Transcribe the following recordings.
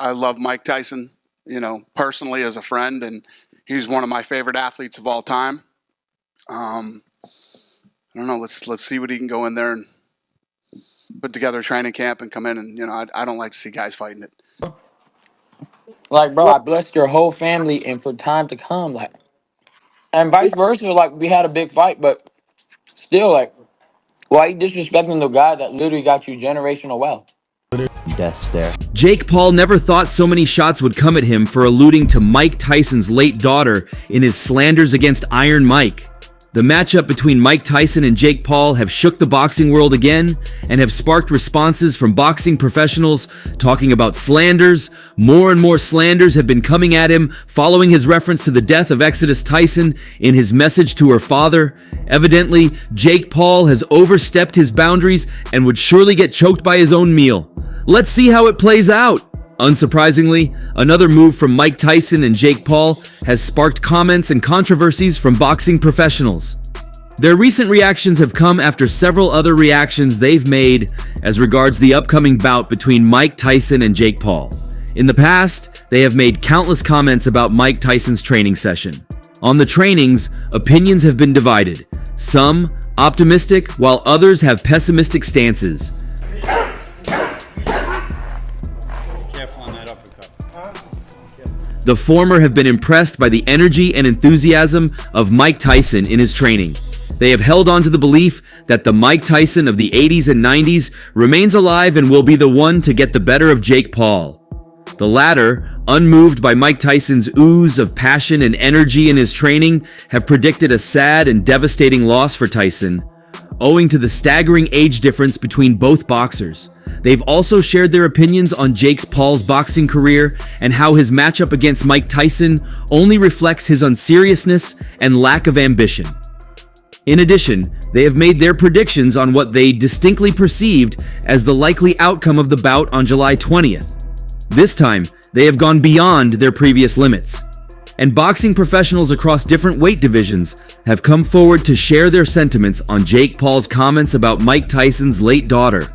I love Mike Tyson, personally as a friend, and he's one of my favorite athletes of all time. I don't know. Let's see what he can go in there and put together a training camp and come in, and I don't like to see guys fighting it. Like, bro, I blessed your whole family and for time to come, like, and vice versa. Like, we had a big fight, but still, like, why you disrespecting the guy that literally got you generational wealth? Death stare. Jake Paul never thought so many shots would come at him for alluding to Mike Tyson's late daughter in his slanders against Iron Mike. The matchup between Mike Tyson and Jake Paul have shook the boxing world again and have sparked responses from boxing professionals talking about slanders. More and more slanders have been coming at him following his reference to the death of Exodus Tyson in his message to her father. Evidently, Jake Paul has overstepped his boundaries and would surely get choked by his own meal. Let's see how it plays out. Unsurprisingly, another move from Mike Tyson and Jake Paul has sparked comments and controversies from boxing professionals. Their recent reactions have come after several other reactions they've made as regards the upcoming bout between Mike Tyson and Jake Paul. In the past, they have made countless comments about Mike Tyson's training session. On the trainings, opinions have been divided. Some optimistic, while others have pessimistic stances. The former have been impressed by the energy and enthusiasm of Mike Tyson in his training. They have held on to the belief that the Mike Tyson of the 80s and 90s remains alive and will be the one to get the better of Jake Paul. The latter, unmoved by Mike Tyson's ooze of passion and energy in his training, have predicted a sad and devastating loss for Tyson, owing to the staggering age difference between both boxers. They've also shared their opinions on Jake Paul's boxing career and how his matchup against Mike Tyson only reflects his unseriousness and lack of ambition. In addition, they have made their predictions on what they distinctly perceived as the likely outcome of the bout on July 20th. This time, they have gone beyond their previous limits. And boxing professionals across different weight divisions have come forward to share their sentiments on Jake Paul's comments about Mike Tyson's late daughter.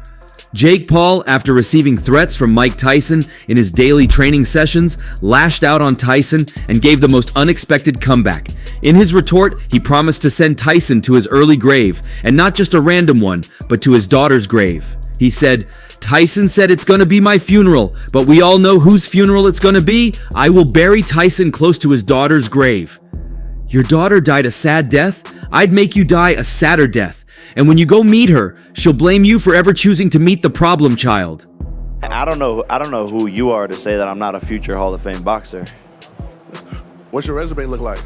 Jake Paul, after receiving threats from Mike Tyson in his daily training sessions, lashed out on Tyson and gave the most unexpected comeback. In his retort, he promised to send Tyson to his early grave, and not just a random one, but to his daughter's grave. He said, "Tyson said it's gonna be my funeral, but we all know whose funeral it's gonna be. I will bury Tyson close to his daughter's grave." Your daughter died a sad death? I'd make you die a sadder death. And when you go meet her, she'll blame you for ever choosing to meet the problem child. I don't know who you are to say that I'm not a future Hall of Fame boxer. What's your resume look like?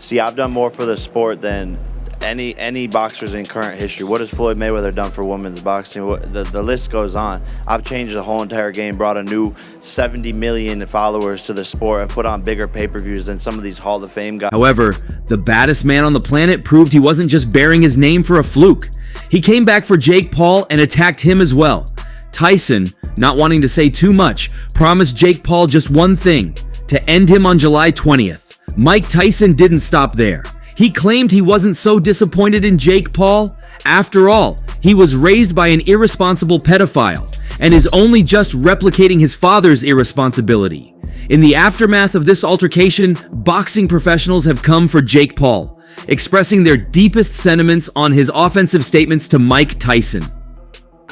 See, I've done more for the sport than any boxers in current history. What has Floyd Mayweather done for women's boxing? The list goes on. I've changed the whole entire game, brought a new 70 million followers to the sport, and put on bigger pay-per-views than some of these Hall of Fame guys. However, the baddest man on the planet proved he wasn't just bearing his name for a fluke. He came back for Jake Paul and attacked him as well. Tyson, not wanting to say too much, promised Jake Paul just one thing: to end him on July 20th. Mike Tyson didn't stop there. He claimed he wasn't so disappointed in Jake Paul. After all, he was raised by an irresponsible pedophile and is only just replicating his father's irresponsibility. In the aftermath of this altercation, boxing professionals have come for Jake Paul, expressing their deepest sentiments on his offensive statements to Mike Tyson.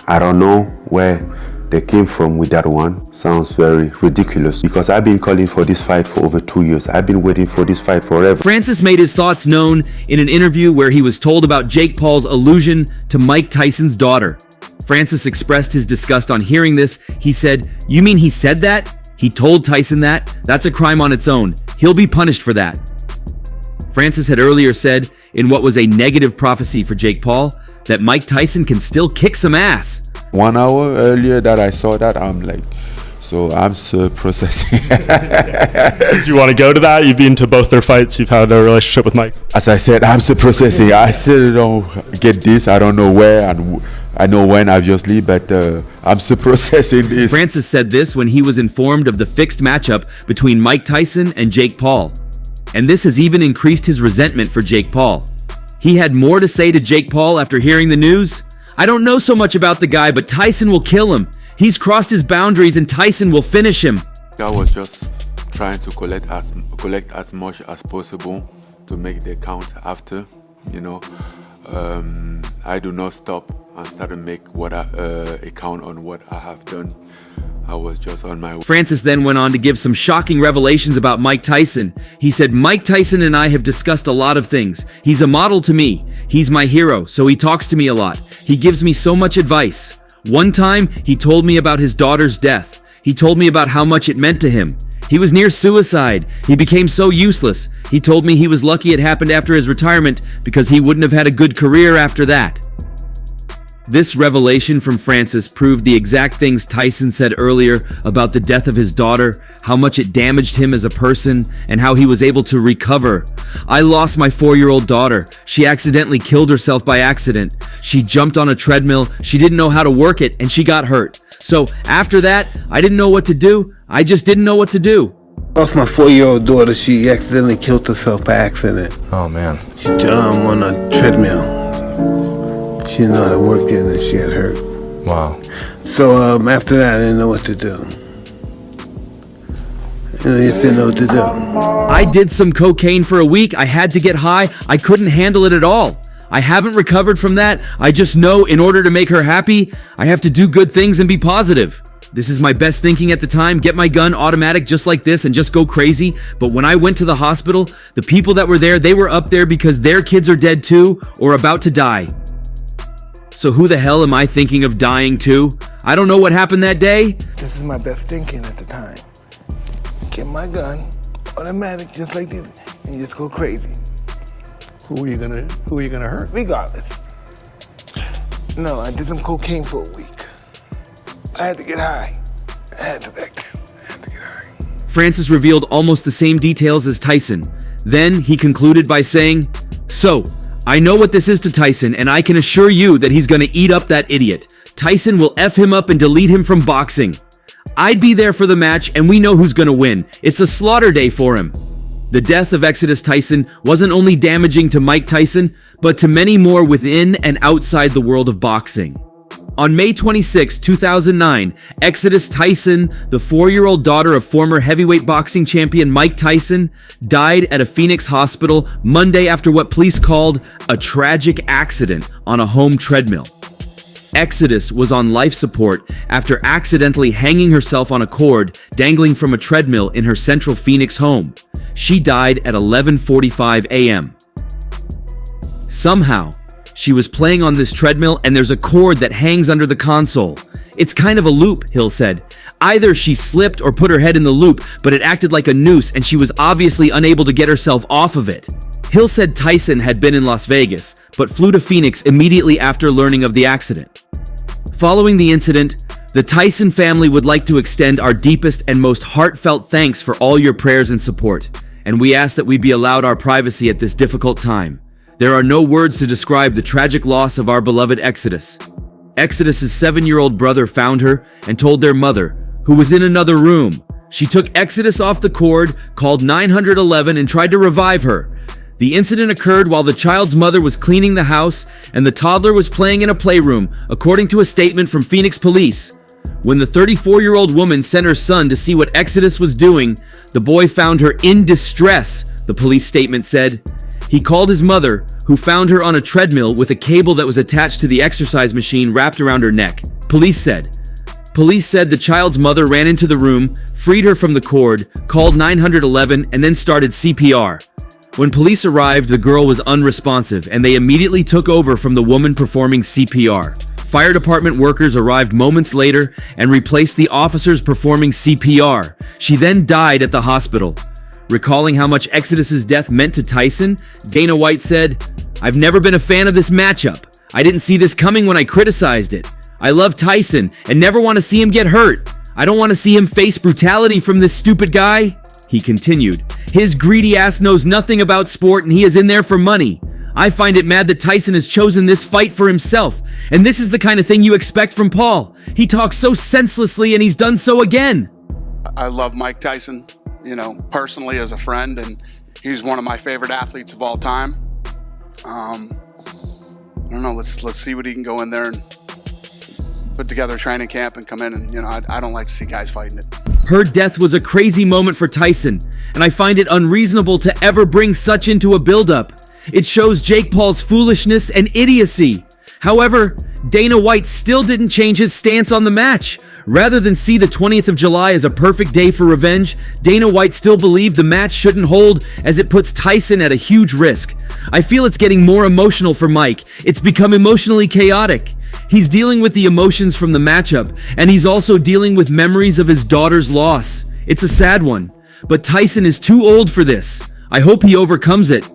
I don't know where they came from with that one. Sounds very ridiculous because I've been calling for this fight for over 2 years. I've been waiting for this fight forever. Francis made his thoughts known in an interview where he was told about Jake Paul's allusion to Mike Tyson's daughter. Francis expressed his disgust on hearing this. He said, "You mean he said that? He told Tyson that? That's a crime on its own. He'll be punished for that." Francis had earlier said, in what was a negative prophecy for Jake Paul, that Mike Tyson can still kick some ass. 1 hour earlier that I saw that, I'm still processing. Do you want to go to that? You've been to both their fights. You've had a relationship with Mike. As I said, I'm still processing. I still don't get this. I don't know where and I know when, obviously, but I'm still processing this. Francis said this when he was informed of the fixed matchup between Mike Tyson and Jake Paul. And this has even increased his resentment for Jake Paul. He had more to say to Jake Paul after hearing the news. "I don't know so much about the guy, but Tyson will kill him. He's crossed his boundaries and Tyson will finish him." I was just trying to collect as much as possible to make the account after, you know. I do not stop and start to make a count on what I have done. I was just on my way. Francis then went on to give some shocking revelations about Mike Tyson. He said, "Mike Tyson and I have discussed a lot of things. He's a model to me. He's my hero, so he talks to me a lot. He gives me so much advice. One time, he told me about his daughter's death. He told me about how much it meant to him. He was near suicide. He became so useless. He told me he was lucky it happened after his retirement because he wouldn't have had a good career after that." This revelation from Francis proved the exact things Tyson said earlier about the death of his daughter, how much it damaged him as a person, and how he was able to recover. "I lost my 4-year-old daughter. She accidentally killed herself by accident. She jumped on a treadmill, she didn't know how to work it, and she got hurt. So after that, I didn't know what to do. I just didn't know what to do." Lost my 4-year-old daughter. She accidentally killed herself by accident. Oh, man. She jumped on a treadmill. She didn't know how to work it, and she got hurt. Wow. So after that, I didn't know what to do. I just didn't know what to do. "I did some cocaine for a week. I had to get high. I couldn't handle it at all. I haven't recovered from that. I just know in order to make her happy, I have to do good things and be positive. This is my best thinking at the time, get my gun automatic just like this and just go crazy. But when I went to the hospital, the people that were there, they were up there because their kids are dead too or about to die. So who the hell am I thinking of dying too? I don't know what happened that day." This is my best thinking at the time. Get my gun, automatic, just like this, and you just go crazy. Who are you gonna hurt? Regardless. No, I did some cocaine for a week. I had to get high. I had to back then. I had to get high. Francis revealed almost the same details as Tyson. Then he concluded by saying, "So, I know what this is to Tyson, and I can assure you that he's gonna eat up that idiot. Tyson will F him up and delete him from boxing. I'd be there for the match, and we know who's gonna win. It's a slaughter day for him." The death of Exodus Tyson wasn't only damaging to Mike Tyson, but to many more within and outside the world of boxing. On May 26, 2009, Exodus Tyson, the 4-year-old daughter of former heavyweight boxing champion Mike Tyson, died at a Phoenix hospital Monday after what police called a tragic accident on a home treadmill. Exodus was on life support after accidentally hanging herself on a cord dangling from a treadmill in her central Phoenix home. She died at 11:45 a.m. Somehow, she was playing on this treadmill and there's a cord that hangs under the console. "It's kind of a loop," Hill said. "Either she slipped or put her head in the loop, but it acted like a noose and she was obviously unable to get herself off of it." Hill said Tyson had been in Las Vegas, but flew to Phoenix immediately after learning of the accident. Following the incident, the Tyson family would like to extend our deepest and most heartfelt thanks for all your prayers and support, and we ask that we be allowed our privacy at this difficult time. There are no words to describe the tragic loss of our beloved Exodus. Exodus's 7-year-old brother found her and told their mother, who was in another room. She took Exodus off the cord, called 911 and tried to revive her. The incident occurred while the child's mother was cleaning the house and the toddler was playing in a playroom, according to a statement from Phoenix police. When the 34-year-old woman sent her son to see what Exodus was doing, the boy found her in distress, the police statement said. He called his mother, who found her on a treadmill with a cable that was attached to the exercise machine wrapped around her neck. Police said the child's mother ran into the room, freed her from the cord, called 911, and then started CPR. When police arrived, the girl was unresponsive, and they immediately took over from the woman performing CPR. Fire department workers arrived moments later and replaced the officers performing CPR. She then died at the hospital. Recalling how much Exodus's death meant to Tyson, Dana White said, "I've never been a fan of this matchup. I didn't see this coming when I criticized it. I love Tyson and never want to see him get hurt. I don't want to see him face brutality from this stupid guy." He continued, "His greedy ass knows nothing about sport and he is in there for money. I find it mad that Tyson has chosen this fight for himself, and this is the kind of thing you expect from Paul. He talks so senselessly and he's done so again." I love Mike Tyson, personally as a friend, and he's one of my favorite athletes of all time. I don't know, let's see what he can go in there and put together a training camp and come in and, I don't like to see guys fighting it. Her death was a crazy moment for Tyson, and I find it unreasonable to ever bring such into a build-up. It shows Jake Paul's foolishness and idiocy. However, Dana White still didn't change his stance on the match. Rather than see the 20th of July as a perfect day for revenge, Dana White still believed the match shouldn't hold as it puts Tyson at a huge risk. I feel it's getting more emotional for Mike. It's become emotionally chaotic. He's dealing with the emotions from the matchup, and he's also dealing with memories of his daughter's loss. It's a sad one, but Tyson is too old for this. I hope he overcomes it.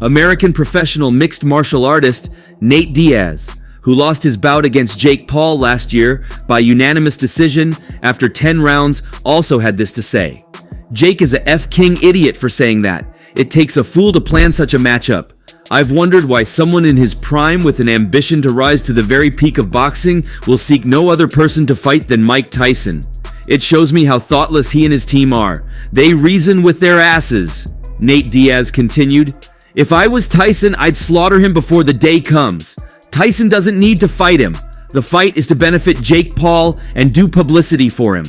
American professional mixed martial artist Nate Diaz, who lost his bout against Jake Paul last year by unanimous decision after 10 rounds, also had this to say. Jake is a F-king idiot for saying that. It takes a fool to plan such a matchup. I've wondered why someone in his prime with an ambition to rise to the very peak of boxing will seek no other person to fight than Mike Tyson. It shows me how thoughtless he and his team are. They reason with their asses. Nate Diaz continued, "If I was Tyson, I'd slaughter him before the day comes. Tyson doesn't need to fight him. The fight is to benefit Jake Paul and do publicity for him.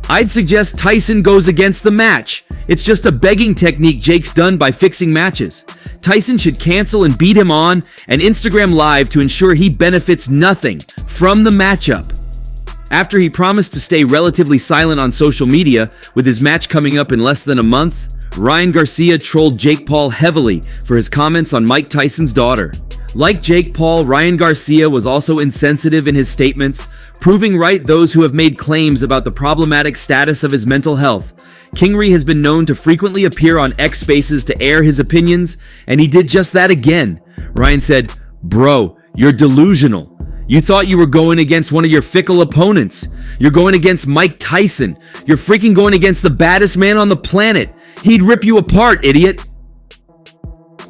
I'd suggest Tyson goes against the match. It's just a begging technique Jake's done by fixing matches. Tyson should cancel and beat him on an Instagram Live to ensure he benefits nothing from the matchup." After he promised to stay relatively silent on social media, with his match coming up in less than a month, Ryan Garcia trolled Jake Paul heavily for his comments on Mike Tyson's daughter. Like Jake Paul, Ryan Garcia was also insensitive in his statements, proving right those who have made claims about the problematic status of his mental health. Kingery has been known to frequently appear on X Spaces to air his opinions, and he did just that again. Ryan said, "Bro, you're delusional. You thought you were going against one of your fickle opponents. You're going against Mike Tyson. You're freaking going against the baddest man on the planet. He'd rip you apart, idiot.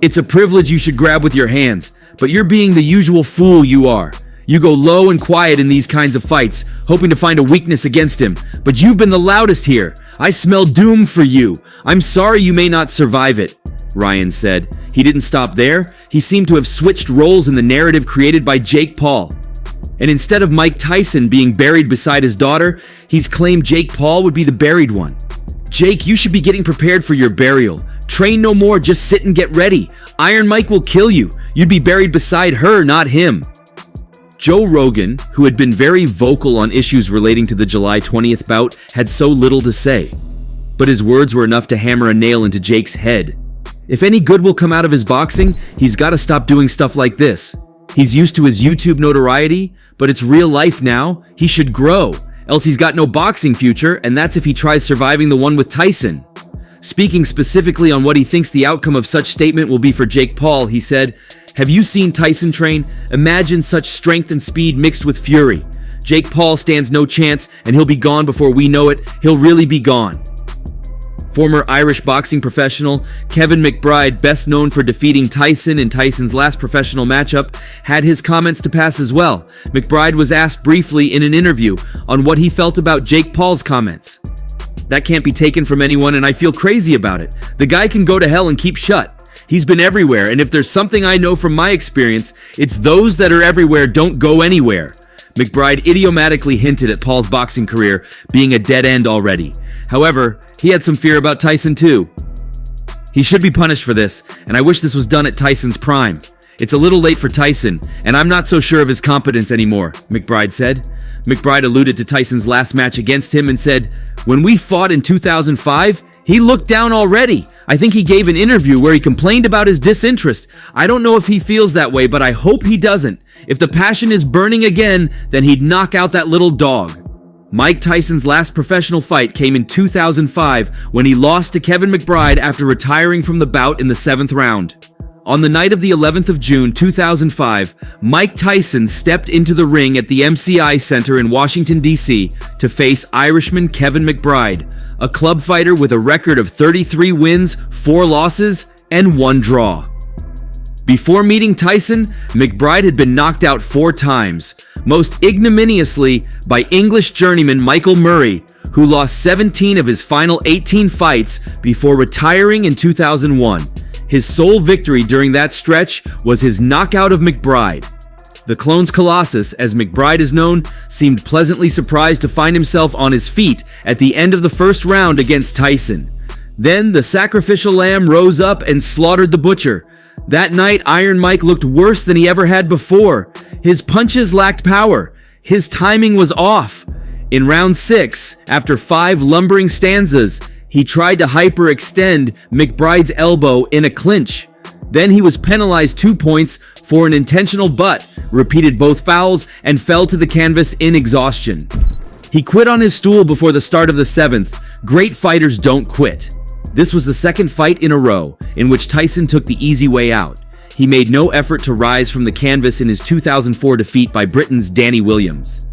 It's a privilege you should grab with your hands, but you're being the usual fool you are. You go low and quiet in these kinds of fights, hoping to find a weakness against him, but you've been the loudest here. I smell doom for you. I'm sorry you may not survive it," Ryan said. He didn't stop there. He seemed to have switched roles in the narrative created by Jake Paul. And instead of Mike Tyson being buried beside his daughter, he's claimed Jake Paul would be the buried one. "Jake, you should be getting prepared for your burial. Train no more, just sit and get ready. Iron Mike will kill you. You'd be buried beside her, not him." Joe Rogan, who had been very vocal on issues relating to the July 20th bout, had so little to say. But his words were enough to hammer a nail into Jake's head. If any good will come out of his boxing, he's got to stop doing stuff like this. He's used to his YouTube notoriety, but it's real life now. He should grow, else he's got no boxing future, and that's if he tries surviving the one with Tyson. Speaking specifically on what he thinks the outcome of such statement will be for Jake Paul, he said, "Have you seen Tyson train? Imagine such strength and speed mixed with fury. Jake Paul stands no chance, and he'll be gone before we know it. He'll really be gone." Former Irish boxing professional Kevin McBride, best known for defeating Tyson in Tyson's last professional matchup, had his comments to pass as well. McBride was asked briefly in an interview on what he felt about Jake Paul's comments. "That can't be taken from anyone, and I feel crazy about it. The guy can go to hell and keep shut. He's been everywhere, and if there's something I know from my experience, it's those that are everywhere don't go anywhere." McBride idiomatically hinted at Paul's boxing career being a dead end already. However, he had some fear about Tyson too. "He should be punished for this, and I wish this was done at Tyson's prime. It's a little late for Tyson, and I'm not so sure of his competence anymore," McBride said. McBride alluded to Tyson's last match against him and said, "When we fought in 2005, he looked down already. I think he gave an interview where he complained about his disinterest. I don't know if he feels that way, but I hope he doesn't. If the passion is burning again, then he'd knock out that little dog." Mike Tyson's last professional fight came in 2005 when he lost to Kevin McBride after retiring from the bout in the 7th round. On the night of the 11th of June 2005, Mike Tyson stepped into the ring at the MCI Center in Washington, D.C. to face Irishman Kevin McBride, a club fighter with a record of 33 wins, 4 losses, and 1 draw. Before meeting Tyson, McBride had been knocked out 4 times, most ignominiously by English journeyman Michael Murray, who lost 17 of his final 18 fights before retiring in 2001. His sole victory during that stretch was his knockout of McBride. The Clones Colossus, as McBride is known, seemed pleasantly surprised to find himself on his feet at the end of the first round against Tyson. Then the sacrificial lamb rose up and slaughtered the butcher. That night, Iron Mike looked worse than he ever had before. His punches lacked power. His timing was off. In round 6, after 5 lumbering stanzas, he tried to hyperextend McBride's elbow in a clinch. Then he was penalized 2 points for an intentional butt, repeated both fouls, and fell to the canvas in exhaustion. He quit on his stool before the start of the 7th. Great fighters don't quit. This was the second fight in a row in which Tyson took the easy way out. He made no effort to rise from the canvas in his 2004 defeat by Britain's Danny Williams.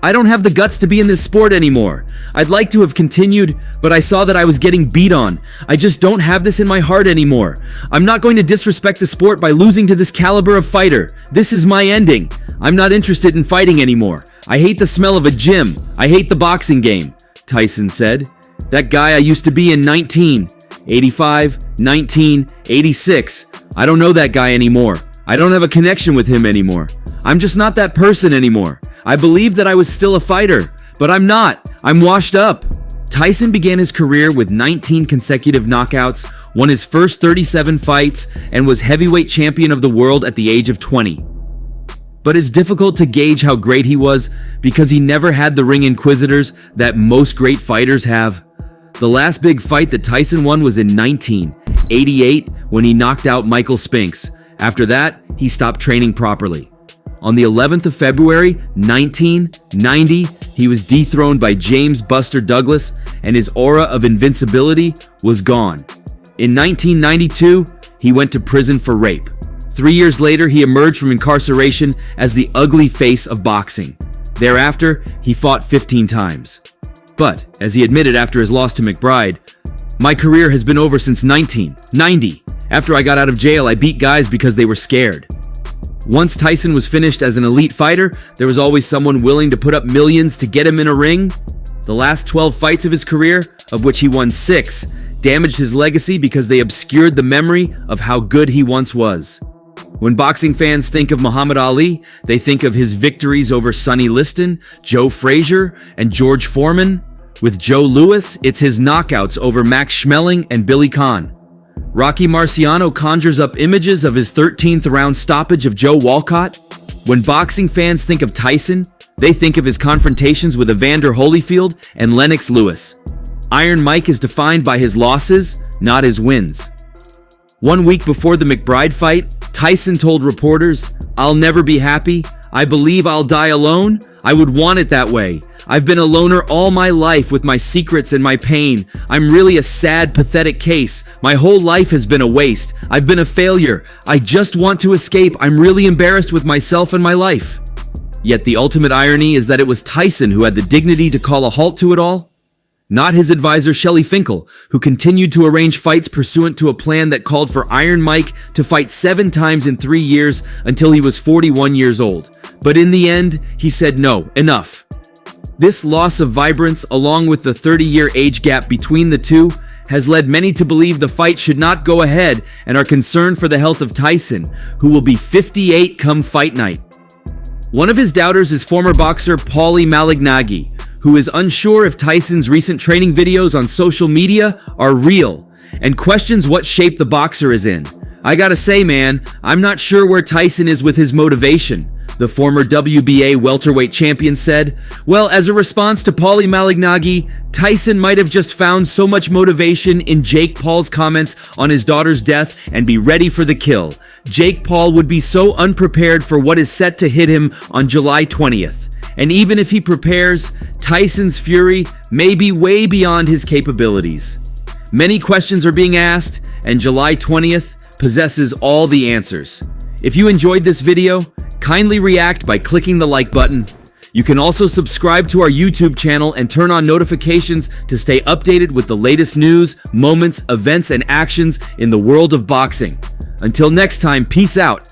I don't have the guts to be in this sport anymore. I'd like to have continued, but I saw that I was getting beat on. I just don't have this in my heart anymore. I'm not going to disrespect the sport by losing to this caliber of fighter. This is my ending. I'm not interested in fighting anymore. I hate the smell of a gym. I hate the boxing game, Tyson said. That guy I used to be in 1985, 1986. I don't know that guy anymore. I don't have a connection with him anymore. I'm just not that person anymore. I believed that I was still a fighter, but I'm not. I'm washed up. Tyson began his career with 19 consecutive knockouts, won his first 37 fights, and was heavyweight champion of the world at the age of 20. But it's difficult to gauge how great he was because he never had the ring inquisitors that most great fighters have. The last big fight that Tyson won was in 1988 when he knocked out Michael Spinks. After that, he stopped training properly. On the 11th of February, 1990, he was dethroned by James Buster Douglas, and his aura of invincibility was gone. In 1992, he went to prison for rape. 3 years later, he emerged from incarceration as the ugly face of boxing. Thereafter, he fought 15 times. But, as he admitted after his loss to McBride, "My career has been over since 1990. After I got out of jail, I beat guys because they were scared." Once Tyson was finished as an elite fighter, there was always someone willing to put up millions to get him in a ring. The last 12 fights of his career, of which he won 6, damaged his legacy because they obscured the memory of how good he once was. When boxing fans think of Muhammad Ali, they think of his victories over Sonny Liston, Joe Frazier, and George Foreman. With Joe Louis, it's his knockouts over Max Schmeling and Billy Conn. Rocky Marciano conjures up images of his 13th round stoppage of Joe Walcott. When boxing fans think of Tyson, they think of his confrontations with Evander Holyfield and Lennox Lewis. Iron Mike is defined by his losses, not his wins. 1 week before the McBride fight, Tyson told reporters, "I'll never be happy. I believe I'll die alone. I would want it that way. I've been a loner all my life with my secrets and my pain. I'm really a sad, pathetic case. My whole life has been a waste. I've been a failure. I just want to escape. I'm really embarrassed with myself and my life." Yet the ultimate irony is that it was Tyson who had the dignity to call a halt to it all, not his advisor Shelley Finkel, who continued to arrange fights pursuant to a plan that called for Iron Mike to fight 7 times in 3 years until he was 41 years old. But in the end, he said no, enough. This loss of vibrance, along with the 30-year age gap between the two, has led many to believe the fight should not go ahead and are concerned for the health of Tyson, who will be 58 come fight night. One of his doubters is former boxer Paulie Malignaggi, who is unsure if Tyson's recent training videos on social media are real, and questions what shape the boxer is in. "I gotta say, man, I'm not sure where Tyson is with his motivation," the former WBA welterweight champion said. Well, as a response to Paulie Malignaggi, Tyson might have just found so much motivation in Jake Paul's comments on his daughter's death and be ready for the kill. Jake Paul would be so unprepared for what is set to hit him on July 20th. And even if he prepares, Tyson's fury may be way beyond his capabilities. Many questions are being asked, and July 20th possesses all the answers. If you enjoyed this video, kindly react by clicking the like button. You can also subscribe to our YouTube channel and turn on notifications to stay updated with the latest news, moments, events, and actions in the world of boxing. Until next time, peace out.